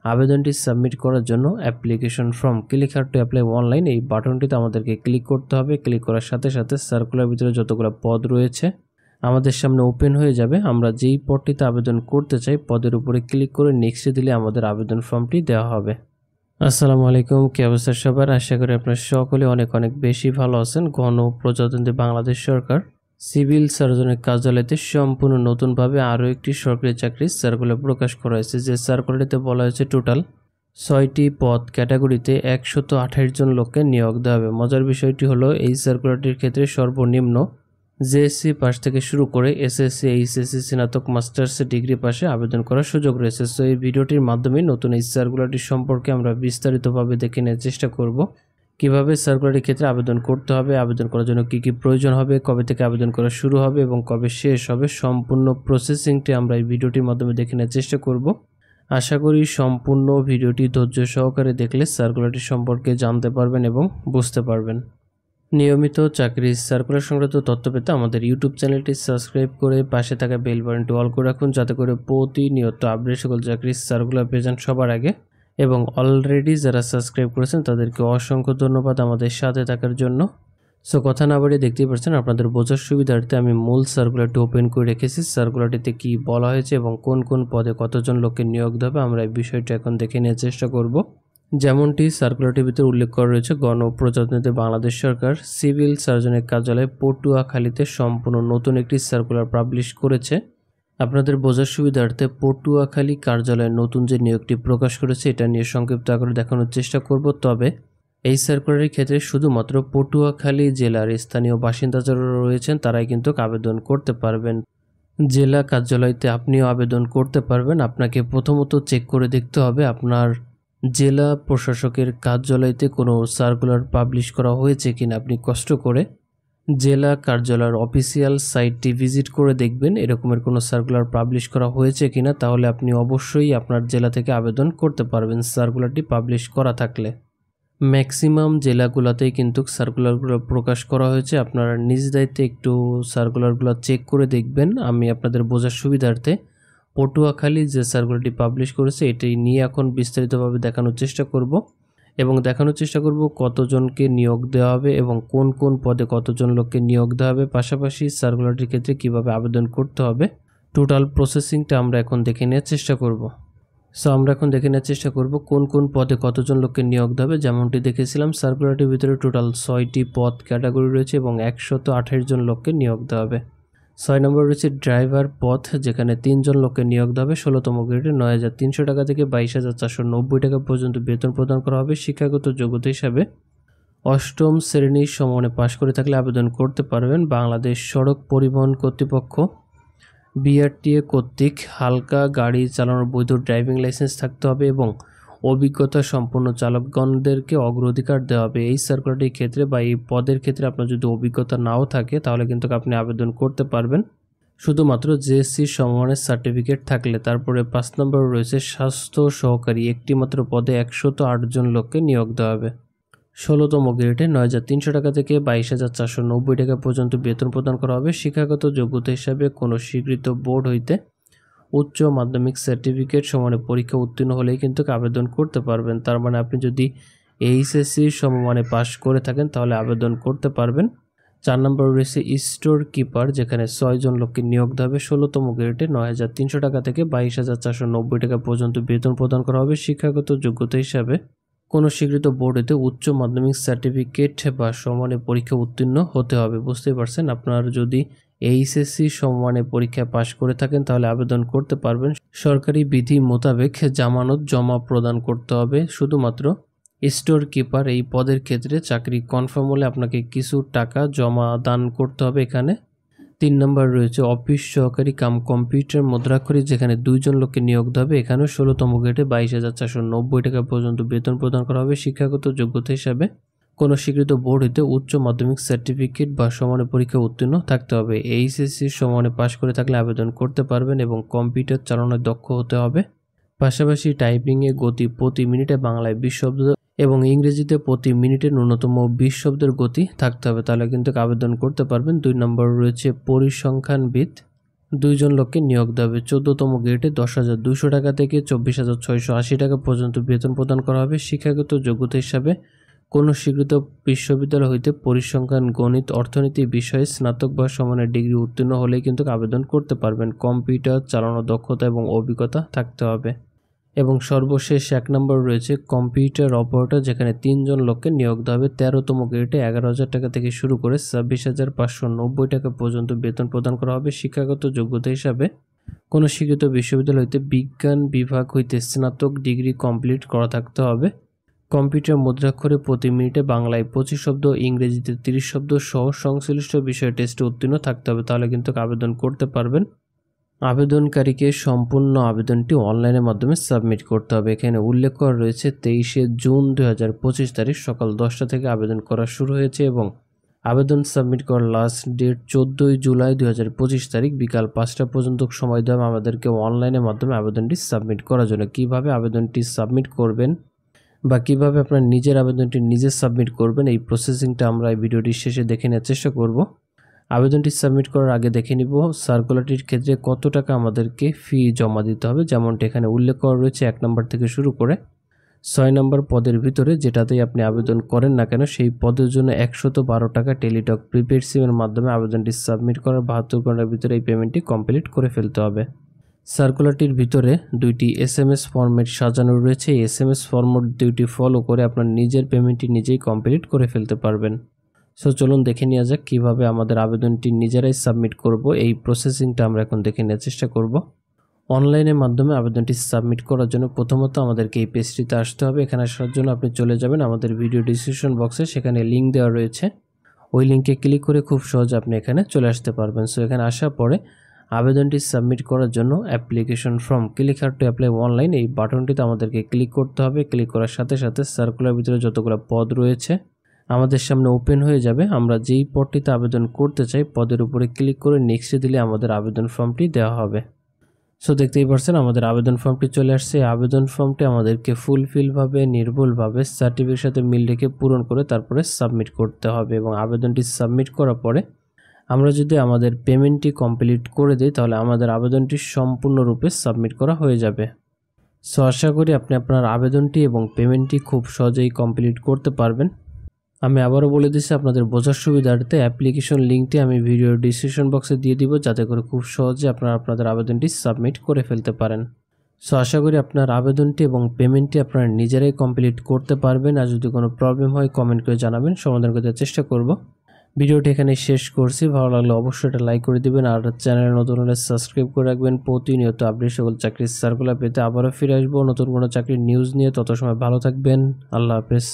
আবেদনটি সাবমিট করার জন্য application form click her to apply online এই বাটনটিতে আমাদেরকে ক্লিক করতে হবে। ক্লিক করার সাথে সাথে সার্কুলার ভিতরে যতগুলো পদ রয়েছে আমাদের সামনে ওপেন হয়ে যাবে। আমরা যেই পদটিতে আবেদন করতে চাই পদের উপরে ক্লিক করে নেক্সটে দিলে আমাদের আবেদন ফর্মটি দেওয়া হবে। আসসালামু আলাইকুম, কি অবস্থা সবার? আশা করি আপনারা সকলে অনেক অনেক বেশি ভালো আছেন। গণপ্রজাতন্ত্রী বাংলাদেশ সরকার সিভিল সার্জনের কার্যালয়তে সম্পূর্ণ নতুনভাবে আরও একটি সরকারি চাকরির সার্কুলার প্রকাশ করা হয়েছে। যে সার্কুলারটিতে বলা হয়েছে টোটাল 6টি পদ ক্যাটাগরিতে 128 জন লোককে নিয়োগ দেওয়া হবে। মজার বিষয়টি হলো এই সার্কুলারটির ক্ষেত্রে সর্বনিম্ন জেএসসি পাস থেকে শুরু করে এসএসসি, এইচএসসি, স্নাতক, মাস্টার্স ডিগ্রি পাশে আবেদন করার সুযোগ রয়েছে। সো এই ভিডিওটির মাধ্যমে নতুন এই সার্কুলারটি সম্পর্কে আমরা বিস্তারিতভাবে দেখে নেওয়ার চেষ্টা করব। কিভাবে সার্কুলারের ক্ষেত্রে আবেদন করতে হবে, আবেদন করার জন্য কি কি প্রয়োজন হবে, কবে থেকে আবেদন করা শুরু হবে এবং কবে শেষ হবে, সম্পূর্ণ প্রসেসিংটি আমরা এই ভিডিওটির মাধ্যমে দেখে নেওয়ার চেষ্টা করব। আশা করি সম্পূর্ণ ভিডিওটি ধৈর্য সহকারে দেখলে সার্কুলারটি সম্পর্কে জানতে পারবেন এবং বুঝতে পারবেন। নিয়মিত চাকরির সার্কুলার সংক্রান্ত তথ্য পেতে আমাদের ইউটিউব চ্যানেলটি সাবস্ক্রাইব করে পাশে থাকা বেল বাটনটি অল করে রাখুন, যাতে করে প্রতিনিয়ত আপডেট সকল চাকরির সার্কুলার পেয়ে যান সবার আগে। এবং অলরেডি যারা সাবস্ক্রাইব করেছেন তাদেরকে অসংখ্য ধন্যবাদ আমাদের সাথে থাকার জন্য। সো কথা না বাড়িয়ে দেখতেই পাচ্ছেন, আপনাদের বোঝার সুবিধার্থে আমি মূল সার্কুলারটি ওপেন করে রেখেছি। সার্কুলারটিতে কি বলা হয়েছে এবং কোন কোন পদে কতজন লোককে নিয়োগ দেবে আমরা এই বিষয়টা এখন দেখে নেওয়ার চেষ্টা করব। যেমনটি সার্কুলারটির ভিতরে উল্লেখ করা রয়েছে, গণপ্রজাতন্ত্রী বাংলাদেশ সরকার সিভিল সার্জনের কার্যালয় পটুয়াখালীতে সম্পূর্ণ নতুন একটি সার্কুলার পাবলিশ করেছে। আপনাদের বোঝার সুবিধার্থে পটুয়াখালী কার্যালয়ের নতুন যে নিয়োগটি প্রকাশ করেছে এটা নিয়ে সংক্ষিপ্ত আকারে দেখানোর চেষ্টা করব। তবে এই সার্কুলারের ক্ষেত্রে শুধুমাত্র পটুয়াখালী জেলার স্থানীয় বাসিন্দা যারা রয়েছেন তারাই কিন্তু আবেদন করতে পারবেন। জেলা কার্যালয়তে আপনিও আবেদন করতে পারবেন। আপনাকে প্রথমত চেক করে দেখতে হবে আপনার জেলা প্রশাসকের কার্যালয়তে কোনো সার্কুলার পাবলিশ করা হয়েছে কিনা। আপনি কষ্ট করে জেলা কার্যালয়ের অফিসিয়াল সাইটটি ভিজিট করে দেখবেন এরকমের কোনো সার্কুলার পাবলিশ করা হয়েছে কিনা, তাহলে আপনি অবশ্যই আপনার জেলা থেকে আবেদন করতে পারবেন সার্কুলারটি পাবলিশ করা থাকলে। ম্যাক্সিমাম জেলাগুলোতেই কিন্তু সার্কুলারগুলো প্রকাশ করা হয়েছে। আপনারা নিজ দায়িত্বে একটু সার্কুলারগুলো চেক করে দেখবেন। আমি আপনাদের বোঝার সুবিধার্থে পটুয়াখালী যে সার্কুলারটি পাবলিশ করেছে এটি নিয়ে এখন বিস্তারিতভাবে দেখানোর চেষ্টা করব এবং দেখানোর চেষ্টা করব কতজনকে নিয়োগ দেওয়া হবে এবং কোন কোন পদে কতজন লোককে নিয়োগ দেওয়া হবে, পাশাপাশি সার্কুলারটির ক্ষেত্রে কিভাবে আবেদন করতে হবে। টোটাল প্রসেসিংটা আমরা এখন দেখে নেওয়ার চেষ্টা করব। সো আমরা এখন দেখে নেওয়ার চেষ্টা করব কোন কোন পদে কতজন লোককে নিয়োগ দেওয়া হবে। যেমনটি দেখেছিলাম সার্কুলারটির ভিতরে টোটাল 6টি পদ ক্যাটাগরি রয়েছে এবং 128 জন লোককে নিয়োগ দেওয়া হবে। 6 নম্বর রয়েছে ড্রাইভার পদ, যেখানে 3 জন লোককে নিয়োগ দেওয়া হবে। 16তম গ্রেডে 9,300 টাকা থেকে 22,490 টাকা পর্যন্ত বেতন প্রদান করা হবে। শিক্ষাগত যোগ্যতা হিসাবে 8ম শ্রেণীর সমমানে পাশ করে থাকলে আবেদন করতে পারবেন। বাংলাদেশ সড়ক পরিবহন কর্তৃপক্ষ বিআরটিএ কর্তৃক হালকা গাড়ি চালানোর বৈধ ড্রাইভিং লাইসেন্স থাকতে হবে এবং অভিজ্ঞতা সম্পন্ন চালকগণদেরকে অগ্রাধিকার দেওয়া হবে। এই সার্কুলারটির ক্ষেত্রে বা এই পদের ক্ষেত্রে আপনার যদি অভিজ্ঞতা নাও থাকে তাহলে কিন্তু আপনি আবেদন করতে পারবেন শুধুমাত্র জেএসসি সমমানের সার্টিফিকেট থাকলে। তারপরে 5 নম্বর রয়েছে স্বাস্থ্য সহকারী, একটি মাত্র পদে 108 জন লোককে নিয়োগ দেওয়া হবে। 16তম গ্রেডে 9,300 টাকা থেকে 22,490 টাকা পর্যন্ত বেতন প্রদান করা হবে। শিক্ষাগত যোগ্যতা হিসাবে কোনো স্বীকৃত বোর্ড হইতে উচ্চ মাধ্যমিক সার্টিফিকেট সমানে পরীক্ষা উত্তীর্ণ হলেই কিন্তু আবেদন করতে পারবেন। তার মানে আপনি যদি এইচএসসি সমমানে পাশ করে থাকেন তাহলে আবেদন করতে পারবেন। 4 নম্বর রয়েছে স্টোর কিপার, যেখানে 6 জন লোককে নিয়োগ দেওয়া হবে। 16তম গ্রেডে 9,300 টাকা থেকে 22,490 টাকা পর্যন্ত বেতন প্রদান করা হবে। শিক্ষাগত যোগ্যতা হিসাবে কোনো স্বীকৃত বোর্ড হতে উচ্চ মাধ্যমিক সার্টিফিকেট বা সমমানের পরীক্ষা উত্তীর্ণ হতে হবে। বুঝতেই পারছেন, আপনার যদি এইচএসসি সমমানের পরীক্ষায় পাশ করে থাকেন তাহলে আবেদন করতে পারবেন। সরকারি বিধি মোতাবেক জামানত জমা প্রদান করতে হবে। শুধুমাত্র স্টোর কিপার এই পদের ক্ষেত্রে চাকরি কনফার্ম হলে আপনাকে কিছু টাকা জমা দান করতে হবে এখানে। 3 নম্বর রয়েছে অফিস সহকারী কাম কম্পিউটার মুদ্রাক্ষরিক, যেখানে 2 জন লোককে নিয়োগ দেওয়া হবে। এখানেও 16তম গ্রেডে 22,490 টাকা পর্যন্ত বেতন প্রদান করা হবে। শিক্ষাগত যোগ্যতা হিসাবে কোনো স্বীকৃত বোর্ড হইতে উচ্চ মাধ্যমিক সার্টিফিকেট বা সমানের পরীক্ষা উত্তীর্ণ থাকতে হবে। এইচএসসি সমানে পাশ করে থাকলে আবেদন করতে পারবেন এবং কম্পিউটার চালানোর দক্ষ হতে হবে। পাশাপাশি টাইপিংয়ে গতি প্রতি মিনিটে বাংলায় 20 শব্দ এবং ইংরেজিতে প্রতি মিনিটে ন্যূনতম 20 শব্দের গতি থাকতে হবে, তাহলে কিন্তু আবেদন করতে পারবেন। 2 নম্বর রয়েছে পরিসংখ্যানবিদ, 2 জন লোককে নিয়োগ দেওয়া হবে। 14তম গ্রেডে 10,200 টাকা থেকে 24,680 টাকা পর্যন্ত বেতন প্রদান করা হবে। শিক্ষাগত যোগ্যতা হিসাবে কোনো স্বীকৃত বিশ্ববিদ্যালয় হইতে পরিসংখ্যান, গণিত, অর্থনীতি বিষয়ে স্নাতক বা সমানের ডিগ্রি উত্তীর্ণ হলেই কিন্তু আবেদন করতে পারবেন। কম্পিউটার চালানোর দক্ষতা এবং অভিজ্ঞতা থাকতে হবে। এবং সর্বশেষ 1 নম্বর রয়েছে কম্পিউটার অপারেটর, যেখানে 3 জন লোককে নিয়োগ দেওয়া হবে। 13তম গ্রেডে 11,000 টাকা থেকে শুরু করে 26,590 টাকা পর্যন্ত বেতন প্রদান করা হবে। শিক্ষাগত যোগ্যতা হিসাবে কোনো স্বীকৃত বিশ্ববিদ্যালয় হইতে বিজ্ঞান বিভাগ হইতে স্নাতক ডিগ্রি কমপ্লিট করা থাকতে হবে। কম্পিউটার মুদ্রাক্ষরে প্রতি মিনিটে বাংলায় 25 শব্দ, ইংরেজিতে 30 শব্দ সহ সংশ্লিষ্ট বিষয়ে টেস্টে উত্তীর্ণ থাকতে হবে, তাহলে কিন্তু আবেদন করতে পারবেন। আবেদনকারীকে সম্পূর্ণ আবেদনটি অনলাইনের মাধ্যমে সাবমিট করতে হবে। এখানে উল্লেখ করা রয়েছে 23শে জুন 2025 তারিখ সকাল 10টা থেকে আবেদন করা শুরু হয়েছে এবং আবেদন সাবমিট করার লাস্ট ডেট 14ই জুলাই 2025 তারিখ বিকাল 5টা পর্যন্ত সময় দেওয়া আমাদেরকে অনলাইনের মাধ্যমে আবেদনটি সাবমিট করার জন্য। কিভাবে আবেদনটি সাবমিট করবেন বা কিভাবে আপনার নিজের আবেদনটি নিজে সাবমিট করবেন, এই প্রসেসিংটা আমরা এই ভিডিওটির শেষে দেখে নেওয়ার চেষ্টা করব। আবেদনটি সাবমিট করার আগে দেখে নিব সার্কুলারটির ক্ষেত্রে কত টাকা আমাদেরকে ফি জমা দিতে হবে। যেমনটি এখানে উল্লেখ করা রয়েছে 1 নম্বর থেকে শুরু করে 6 নম্বর পদের ভিতরে যেটাতেই আপনি আবেদন করেন না কেন সেই পদের জন্য 112 টাকা টেলিটক প্রিপেড সিমের মাধ্যমে আবেদনটি সাবমিট করার 72 ঘন্টার ভিতরে এই পেমেন্টটি কমপ্লিট করে ফেলতে হবে। সার্কুলারটির ভিতরে 2টি SMS ফরম্যাট সাজানো রয়েছে। এই SMS ফরম্যাট 2টি ফলো করে আপনার নিজের পেমেন্টটি নিজেই কমপ্লিট করে ফেলতে পারবেন। সো চলুন দেখে নেওয়া যাক কীভাবে আমাদের আবেদনটি নিজেরাই সাবমিট করব। এই প্রসেসিংটা আমরা এখন দেখে নেওয়ার চেষ্টা করব। অনলাইনের মাধ্যমে আবেদনটি সাবমিট করার জন্য প্রথমত আমাদেরকে এই পেজটিতে আসতে হবে। এখানে আসার জন্য আপনি চলে যাবেন আমাদের ভিডিও ডিসক্রিপশন বক্সে, সেখানে লিঙ্ক দেওয়া রয়েছে। ওই লিঙ্কে ক্লিক করে খুব সহজে আপনি এখানে চলে আসতে পারবেন। সো এখানে আসার পরে আবেদনটি সাবমিট করার জন্য application form click her to apply online এই বাটনটিতে আমাদেরকে ক্লিক করতে হবে। ক্লিক করার সাথে সাথে সার্কুলার ভিতরে যতগুলো পদ রয়েছে আমাদের সামনে ওপেন হয়ে যাবে। আমরা যেই পদটিতে আবেদন করতে চাই পদের উপরে ক্লিক করে নেক্সটে দিলে আমাদের আবেদন ফর্মটি দেওয়া হবে। সো দেখতেই পাচ্ছেন আমাদের আবেদন ফর্মটি চলে আসছে। আবেদন ফর্মটি আমাদেরকে ফুলফিলভাবে নির্ভুলভাবে সার্টিফিকেটের সাথে মিল রেখে পূরণ করে তারপরে সাবমিট করতে হবে। এবং আবেদনটি সাবমিট করার পরে আমরা যদি আমাদের পেমেন্টটি কমপ্লিট করে দিই তাহলে আমাদের আবেদনটি সম্পূর্ণরূপে সাবমিট করা হয়ে যাবে। সো আশা করি আপনি আপনার আবেদনটি এবং পেমেন্টটি খুব সহজেই কমপ্লিট করতে পারবেন। আমি আবারও বলে দিচ্ছি আপনাদের বোঝার সুবিধার্থে অ্যাপ্লিকেশন লিঙ্কটি আমি ভিডিওর ডিসক্রিপশন বক্সে দিয়ে দিব, যাতে করে খুব সহজে আপনারা আপনাদের আবেদনটি সাবমিট করে ফেলতে পারেন। সো আশা করি আপনার আবেদনটি এবং পেমেন্টটি আপনারা নিজেরাই কমপ্লিট করতে পারবেন। আর যদি কোনো প্রবলেম হয় কমেন্ট করে জানাবেন, সমাধান করতে চেষ্টা করব। ভিডিওটি এখানে শেষ করছি। ভালো লাগলে অবশ্যই এটা লাইক করে দিবেন আর চ্যানেলে নতুন হলে সাবস্ক্রাইব করে রাখবেন। প্রতিনিয়ত আপডেট সকল চাকরির সার্কুলার পেতে আবারও ফিরে আসবো নতুন কোনো চাকরির নিউজ নিয়ে। তত সময় ভালো থাকবেন। আল্লাহ হাফেজ।